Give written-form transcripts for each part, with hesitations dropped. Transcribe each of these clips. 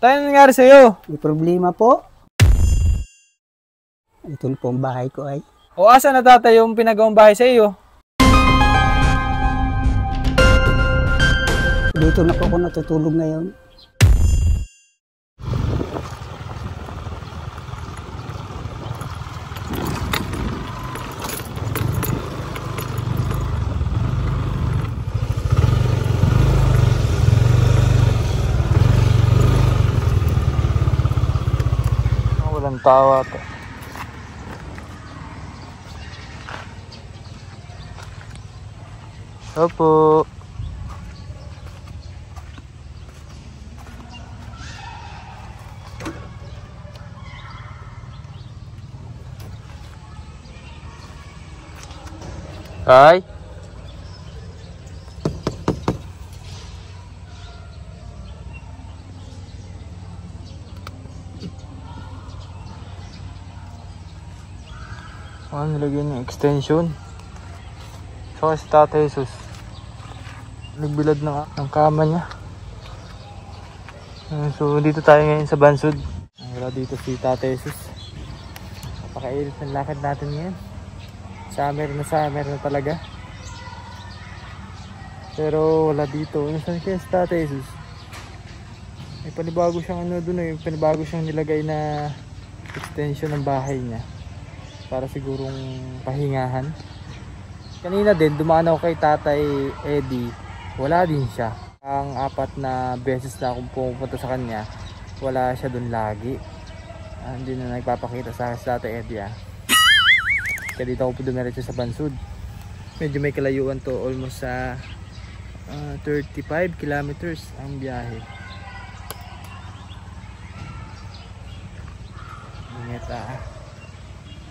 Tayo nangyari sa'yo? May problema po. Ito po ang bahay ko ay. O asa na tatay yung pinagawang bahay sa iyo? Dito na po ako natutulog ngayon. Walang tawa to. Opo. Ay. Nilagyan ng extension. So si Tatay Jesus nagbilad ng kama niya. So dito tayo ngayon sa Bansud. Wala dito si Tatay Jesus. Napakainit ng lakad natin ngayon. Summer na talaga. Pero wala dito. Nasaan kaya si Tatay Jesus? May panibago siyang panibago siyang nilagay na extension ng bahay niya. Para sigurong pahingahan. Kanina din dumaan ako kay Tatay Eddie, wala din siya. Ang 4 na beses na akong pumunta sa kanya, wala siya dun lagi. Hindi na nagpapakita sa akin si Tatay Eddie. Kaya dito ako po dumiretso sa Bansud. Medyo may kalayuan to, almost sa 35 kilometers ang biyahe. Ingat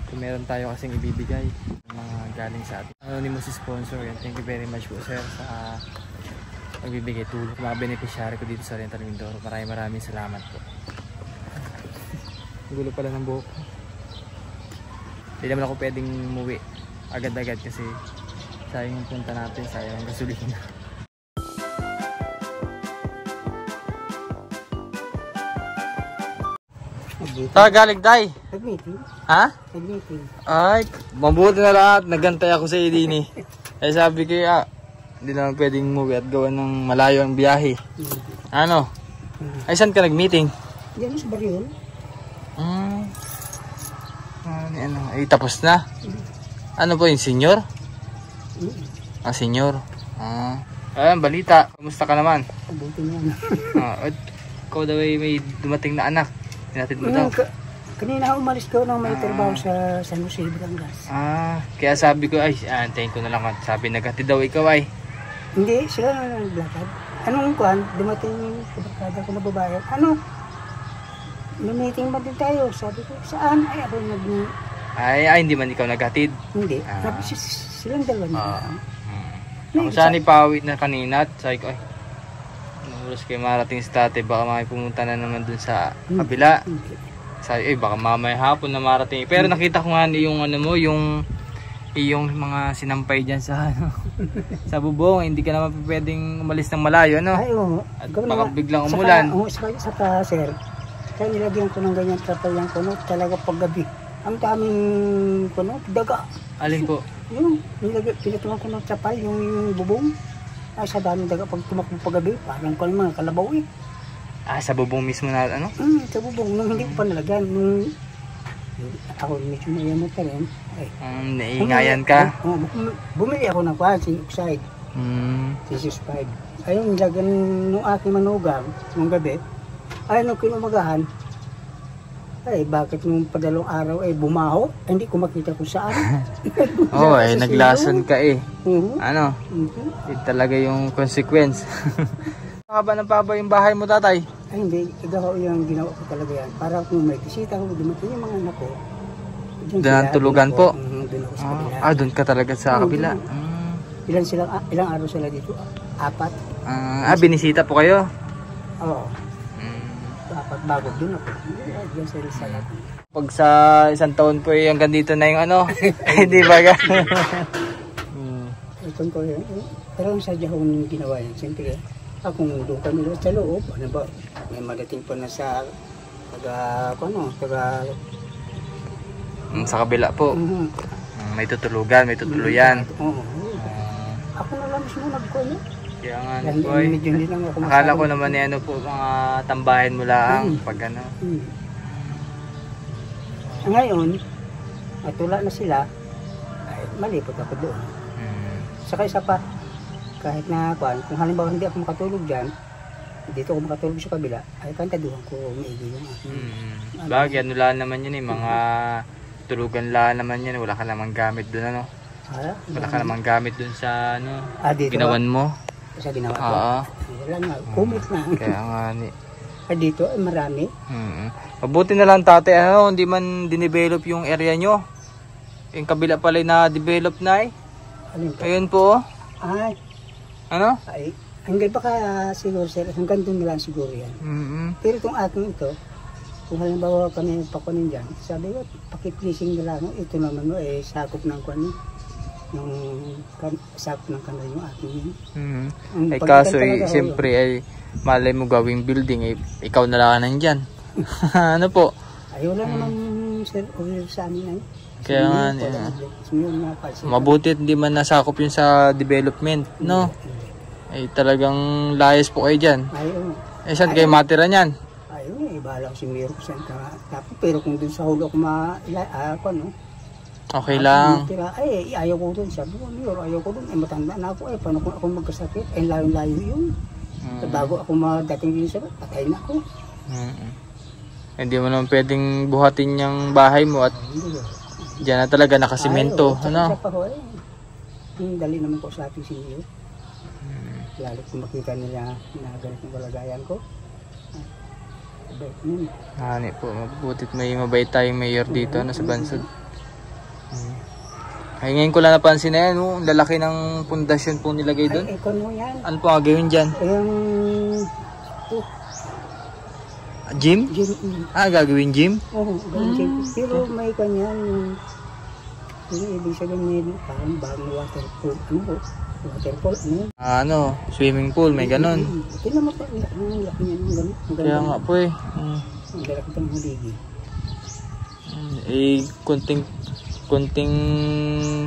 kung meron tayo kasing ibibigay mga galing sa atin. Anonymous sponsor yan. Thank you very much po sir sa magbibigay tulong. Mga beneficiary ko dito sa Oriental Mindoro. Maraming salamat po. Gulo pala ng buhok. Hindi naman ako pwedeng umuwi agad-agad kasi sayang yung punta natin, sayang ang gasolina. Galing tay. Nag-meeting. Ha? Nag-meeting. Ay, mabuti na lahat. Nagantay ako sa idini. Eh sabi ko hindi naman pwedeng umuwi at gawa ng malayo ang biyahe. Ano? Ay saan ka nag-meeting? Diyan sa Baryon. Ay tapos na. Ano po yung senior? Senior. Ayan, balita. Kamusta ka naman? Mabuti naman. Ikaw daw ay may dumating na anak. Tinatid mo daw. Kanina umalis ko nang may trabaho sa San Jose, Batangas. Kaya sabi ko, antayin ko na lang. Sabi, naghatid daw ikaw ay. Hindi, sila na naglakad. Anong kuhan? Dumating yung kabarkada ko na babae. May meeting ba din tayo? Sabi ko, saan? Ay, ako hindi man ikaw naghatid. Hindi. Silang dalawa na. Ako saan ipawit na kanina at sabi ko, oras kayo marating sa tate, baka may pumunta na naman dun sa kabila. Sabi, baka mamaya hapon na marating. Pero nakita ko nga yung yung mga sinampay dyan sa sa bubong. Hindi ka naman pwedeng umalis ng malayo, no? Ay, oo. At baka biglang umulan. Saka sir, kaya nilagyan ko ng ganyan trapal yung kuno talaga paggabi. Ang daming kuno, daga. Alin po? Yung pinatulang ko ng trapal, yung bubong. Ay, sa daming daga pag tumakbo paggabi, parang ko mga kalabaw eh. Sa bubong mismo na ano? Sa bubong, nung hindi ko pa nalagyan, nung ako medyo mayamot ka rin. Naiingayan ka? Bumili ako ng zinc oxide. 665. Ayun, nilagyan nung aking manugang, nung gabi, ay nung kinumagahan, ay bakit nung padalong araw ay bumaho, hindi ko makita kung saan. Naglason ka eh. Ano? Ito talaga yung consequence. Haba ng paba yung bahay mo, tatay? Ay hindi, ikaw yung ginawa ko talaga yan. Para kung may bisita ko, dumating yung mga anak ko. Doon tulugan po? Doon ako sa kabila. Doon ka talaga sa kabila. Ilang araw sila dito? 4. Binisita po kayo? Oo. 4 bago doon ako. Diyan sa Rizal. Pag sa isang taon po hanggang dito na yung ano, hindi ba ga? Ito ko yun. Pero sa Jahon yung ginawa yan. Siyempre, akong doon kami sa loob. Ano ba? May madating pa na sa taga Sa kabila po. Mhm. May tutulugan, may tutuluyan. Oo. Ako na lang mismo nagkuhan eh. Kaya nga Yan, po ay. medyo hindi lang ako Akala ko masabi. naman ni ano po, mga tambahin mo lang. Pag ano. Ngayon, at wala na sila, ay malipot ako doon. Saka isa pa, kahit na kung halimbawa hindi ako makatulog dyan, dito ako makatulog sa kabila, ay kantaduhan ko maigi yung aking. Bagay, ano lang naman yun eh, mga tulugan lang naman yun. Wala ka namang gamit doon ano. Wala ka namang gamit doon sa ano, Dito, ginawan mo. sa ginawa ko. Oo. Wala nga, kumot na. Kaya nga ni. Dito ay marami. Mabuti na lang tate, ano, hindi man dinevelop yung area nyo. Yung kabila pala na develop na eh. Alin po? Ayun po. Ay, Ano? hanggang baka siguro sir, hanggang doon na lang siguro yan. Pero itong aking ito, kung halimbawa kami pakunin dyan, sabi ko, pakipleasing na lang, ito naman sakop ng kunin. Yung sakop ng kanal yung aking yun. Ay kaso eh, siyempre ay malay mo gawing building eh, ikaw na lang nandyan. Ano po? Ayaw lang naman sir, sa amin ay. Kaya nga, mabuti hindi man nasakop yun sa development, no? Ay talagang layas po kayo dyan. Eh saan kayo matira niyan? Ayun bahala ko si Miro kung saan ka. Pero kung dun sa hulo ako Okay lang. Ay, ayaw ko dun. Sabi ko, Miro, ayaw ko dun. Ay, matanda na ako. Ay, paano kung ako magkasakit? Ay, layo-layo yun. Bago ako madating din sa patay na ako. Hindi mo naman pwedeng buhatin yung bahay mo at dyan na talaga nakasimento. Ano? Dali naman ko sa ating si Miro. Lalo kung makita nila na ganit ng kalagayan ko. Hani po, mabutit may mabait tayong mayor dito sa Bansod. Ay ngayon ko lang napansin na yan, ang lalaki ng pundasyon po nilagay doon. Ay, ikaw mo yan. Ano po gagawin dyan? Gym? Gym. Gagawin gym? Oo, gawin gym. Pero may kanyan yung ibig sabihin parang bagong water pool. Swimming pool, may ganon. Tingnan mo pa, ang laki niya ng ganun. Kaya nga po eh. Ang laki pang haligi. Kunting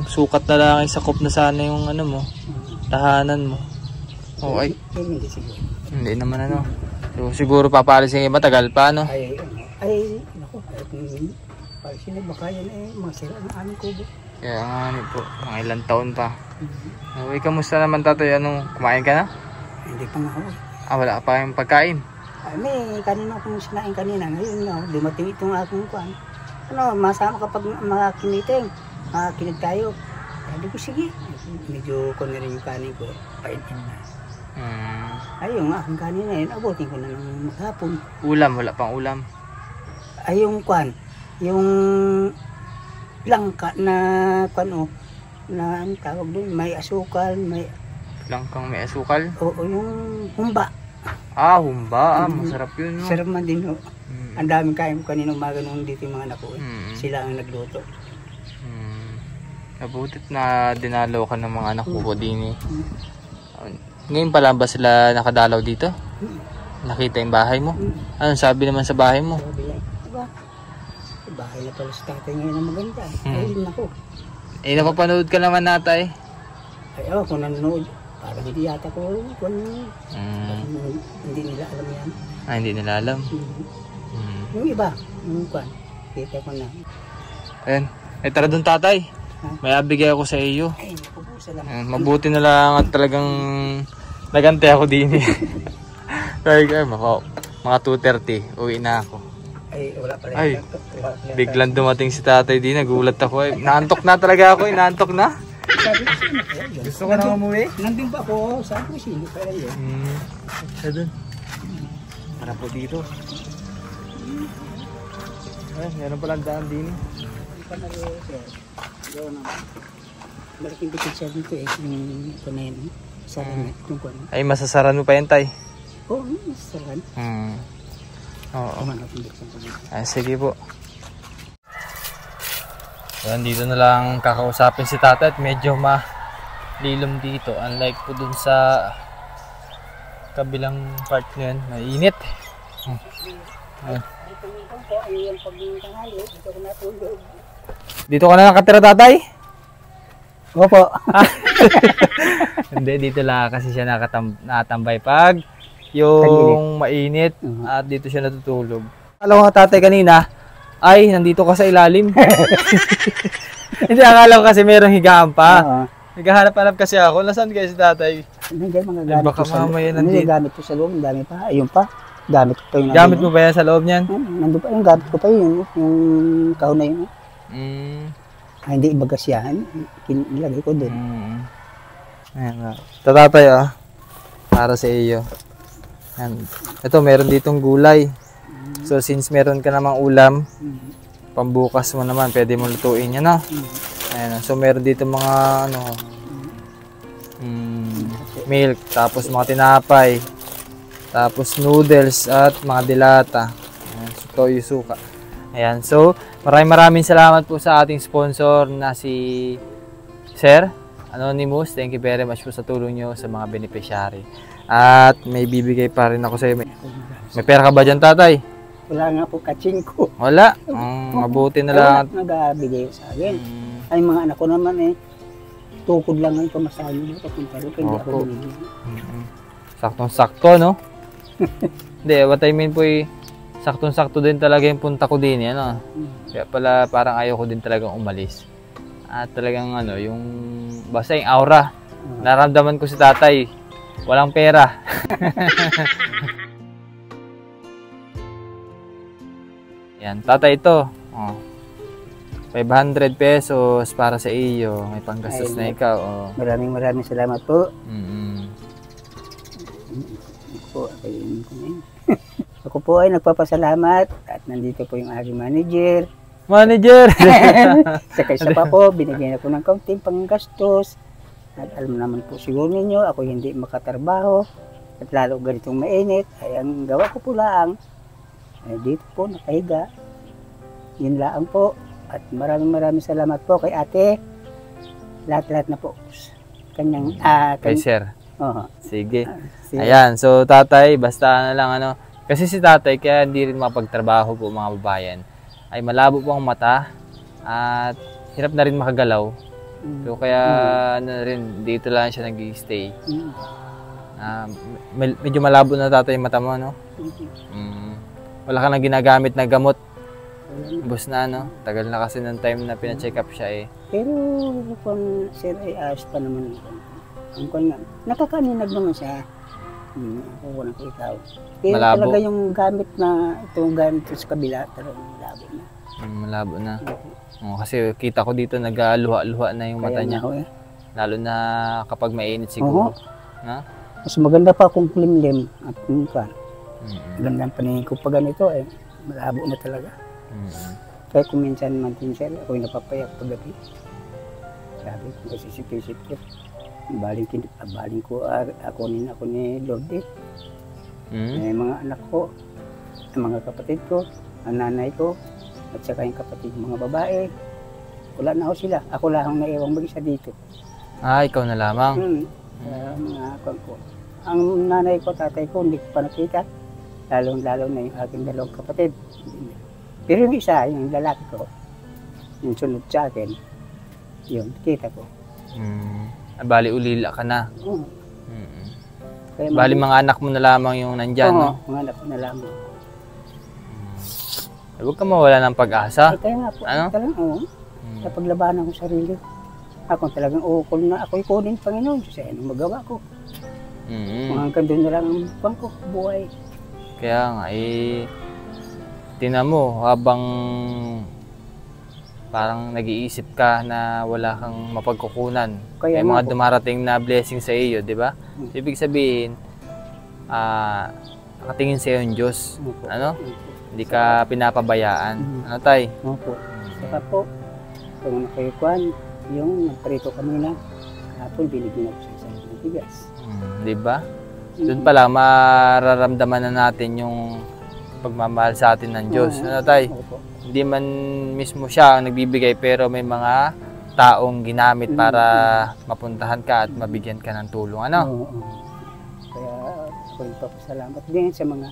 sukat na lang ay sakop na sana yung ano mo, tahanan mo. Okay. Pero hindi siguro. Hindi naman ano. So, siguro papalisin yung matagal pa ano. Naku, kung palisin na baka yan masira ang aming kubo. Kaya nga po, mga ilang taon pa. Okay, kamusta naman tatay? Kumain ka na? Hindi pa nga ako. Wala ka pa yung pagkain? May kanina akong sinain kanina. Ngayon, dumating itong aking kuhan. Masama kapag makakiniting. Makakinig tayo. Sabi ko, sige. Medyo ko na rin yung kanin ko. Painin na. Ay, yung aking kanina yun, abutin ko na ng maghapon. Ulam, wala pang ulam. Ay, yung kuhan. Yung langka na na ang tawag doon, may asukal, may langkang may asukal? Oo, yung humba. Humba. Masarap yun. No? Sarap man din ho. Ang daming kain ko kanina umaga nung dito yung mga anak ko. Sila ang nagluto. Nabutit na dinalaw ka ng mga anak ko din eh. Ngayon pa lang ba sila nakadalaw dito? Nakita yung bahay mo? Anong sabi naman sa bahay mo? Sabi niya, diba? Bahay na pala sa tatay ngayon na maganda. Ayun ako. Napapanood ka naman natay. Ay, kung nanonood, parang hindi yata ko hindi nila alam yan. Hindi nila alam. Yung iba, yung kwan, kita ko na. Ayun. Tara dun tatay. May abigay ako sa iyo. Ay, naku po, salamat. Mabuti na lang at talagang nagante ako din eh. Mga 2:30, uwi na ako. Ay, wala pala. Ay, biglang dumating si tatay din, nagulat ako eh. Naantok na talaga ako eh, naantok na. Sabi ko, sino kaya yun? Gusto ko na umuwi? Nandun pa ako, sabi ko, sino kaya yun? Siya dun. Para po dito. Meron palang daan din. Malaking bukid siya dito yung kunayan. Saran yung kunayan. Ay, masasaran mo pa yan tay? Oo, saran. Oo. Sige po. Ayan, dito na lang kakausapin si tatay at medyo malilom dito. Unlike po dun sa kabilang part na yan, mainit. Dito ka na nakatira, tatay? Opo. Hindi, dito lang kasi siya nakatambay pag yung mainit at dito siya natutulog. Alam ko tatay kanina, ay nandito ka sa ilalim. Hindi, akala ko kasi merong higaan pa. Naghahanap-hanap kasi ako. Nasaan kayo si tatay? Hindi, mga gamit Baka ko sa loob. mamaya Hindi, nandito. gamit ko sa loob. Ang dami pa. Ayun pa. Gamit ko pa yun. Gamit mo ba yan sa loob niyan? Nandun pa yung gamit ko pa yun. Yung kahon na yun. Hindi ibagas yan. Nilagay ko doon. Ayan nga. Ito tatay para sa iyo. Ayan. Ito meron ditong gulay. So since meron ka namang ulam, pambukas mo naman, pwede mo lutuin yan Ayan. So meron dito mga milk, tapos mga tinapay, tapos noodles at mga dilata. Ayan. So toyo suka. Ayan. So maraming salamat po sa ating sponsor na si Sir Anonymous. Thank you very much po sa tulong nyo sa mga beneficiary. At may bibigay pa rin ako sa iyo. May pera ka ba dyan, tatay? Wala nga po kaching ko. Wala. Mabuti na lang. Nag-bigay sa akin. Ay mga anak ko naman tukod lang ang pamasahe nila papunta rin. Hindi ako binigyan. Saktong-sakto, no? Hindi, what I mean po saktong-sakto din talaga yung punta ko din. Kaya pala parang ayaw ko din talagang umalis. At talagang yung basta yung aura. Naramdaman ko si tatay. Walang pera. Yan, tatay ito. 500 pesos para sa iyo. May panggastos na ikaw. Maraming salamat po. Ako po ay nagpapasalamat at nandito po yung aking manager. Saka isa pa po, binigyan ako ng kaunting panggastos. At alam naman po siguro ninyo, ako hindi makatrabaho. At lalo ganitong mainit, ay ang gawa ko po lang, ay dito po nakahiga. Yun lang po. At maraming salamat po kay ate. Lahat na po. Kanyang, kay sir. Sige. Ayan, so tatay, basta na lang kasi si tatay kaya hindi rin mapagtrabaho po mga babayan. Ay malabo po ang mata at hirap na rin makagalaw. So kaya rin dito lang siya nag-stay. Medyo malabo na tatay yung mata mo, Wala ka na ginagamit na gamot. Bus na tagal na kasi ng time na pina-check up siya Pero kung sir ay ayos pa naman. Nakakaninag naman siya. Ako na ko ikaw. Pero malabo. Talaga yung gamit na itong gamit sa kabila, talagang malabo na. Malabo na. Kasi kita ko dito nagluha-luha na yung mata niya. Lalo na kapag mainit siguro. Mas maganda pa kung limlim at mukha. Ganda ang paningin ko pa ganito malabo na talaga. Kaya kung minsan man din siya, ako'y napapayak paggabi. Sabi ko, nasisip-isip ko. Baling ko ako ni Lord May mga anak ko, ang mga kapatid ko, ang nanay ko, at saka yung kapatid mga babae. Wala na ako sila. Ako lang ang naiwang mag-isa dito. Ikaw na lamang? Mga akong ko. Ang nanay ko, tatay ko, hindi ko pa nakita. Lalo na yung aking dalawang kapatid. Pero yung isa, yung lalaki ko, yung sunod sa akin, yun, kita ko. Bali, ulila ka na. Kaya Bali, mga anak mo na lamang yung nandyan, mga anak mo na lamang. Huwag ka mawala ng pag-asa. Kaya nga po, talagang napaglabanan ko sarili. Ako talagang ukol na ako'y kunin Panginoon. Kasi anong magawa ko? Hanggang doon na lang ang bangko, buhay. Kaya nga, tinan mo, habang parang nag-iisip ka na wala kang mapagkukunan. May mga dumarating na blessing sa iyo, di ba? Ibig sabihin, nakatingin sa iyo yung Diyos. Hindi ka pinapabayaan. Tay? Opo. Saka po, kung nakayukuan, yung nagprito kami na, kahapon binigyan ako sa isang bigas. Di ba? Doon pala, mararamdaman na natin yung pagmamahal sa atin ng Diyos. Tay? Hindi man mismo siya ang nagbibigay, pero may mga taong ginamit para mapuntahan ka at mabigyan ka ng tulong. Kaya ako yung papasalamat din sa mga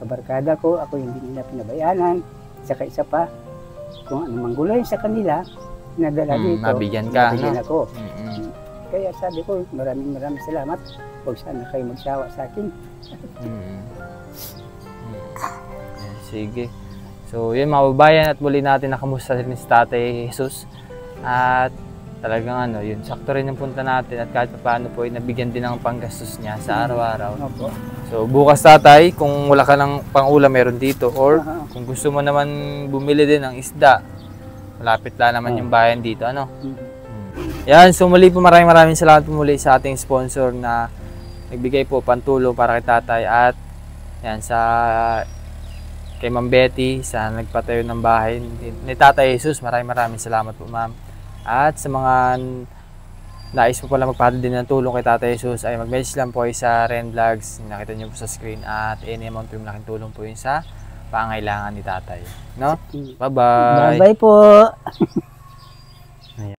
kabarkada ko, ako hindi nila pinabayanan. Saka isa pa, kung ano mang gulay sa kanila, nadala dito, mabigyan ka, mabigyan no? ako. Mm-mm. Kaya sabi ko, maraming salamat. Huwag sana kayo magsawa sa akin. Mm. Sige. So, yun mga babayan, at muli natin nakamusta si Tatay Jesus. At talagang yun, sakto rin yung punta natin at kahit paano po ay nabigyan din ng panggastos niya sa araw-araw. Opo. So, bukas Tatay, kung wala ka ng pang-ulam meron dito or kung gusto mo naman bumili din ng isda, malapit lang naman yung bayan dito, ano? Yan, so muli po maraming salamat po muli sa ating sponsor na nagbigay po pantulong para kay Tatay at yan sa kay Ma'am Betty sa nagpatayo ng bahay ni Tatay Jesus. Maraming salamat po, Ma'am. At sa mga nais po pala magpadala din ng tulong kay Tatay Jesus ay mag-message lang po sa Ren Vlogs, nakita niyo po sa screen, at any amount po yung malaking tulong po yun sa pangailangan ni Tatay, no? Bye-bye. Bye-bye po.